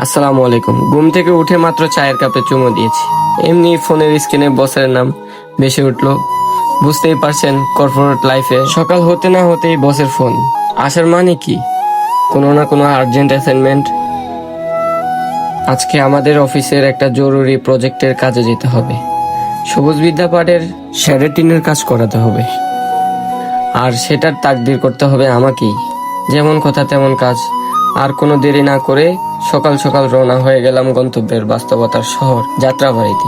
আসসালামু আলাইকুম। ঘুম থেকে উঠে মাত্র চায়ের কাপে চুমু দিয়েছি, এমনি ফোনের স্ক্রিনে বসের নাম ভেসে উঠলো। বুঝতেই পারছেন, কর্পোরেট লাইফে সকাল হতে না হতেই বসের ফোন আসার মানে কি? কোনো না কোনো আর্জেন্ট অ্যাসাইনমেন্ট। আজকে আমাদের অফিসের একটা জরুরি প্রজেক্টের কাজে যেতে হবে। সবুজ বিদ্যা পাঠের শ্যাডেটিনের কাজ করাতে হবে, আর সেটার তাকদির করতে হবে আমাকেই। যেমন কথা তেমন কাজ। আর কোনো দেরি না করে সকাল সকাল রওনা হয়ে গেলাম গন্তব্যের বাস্তবতার শহর যাত্রাবাড়িতে।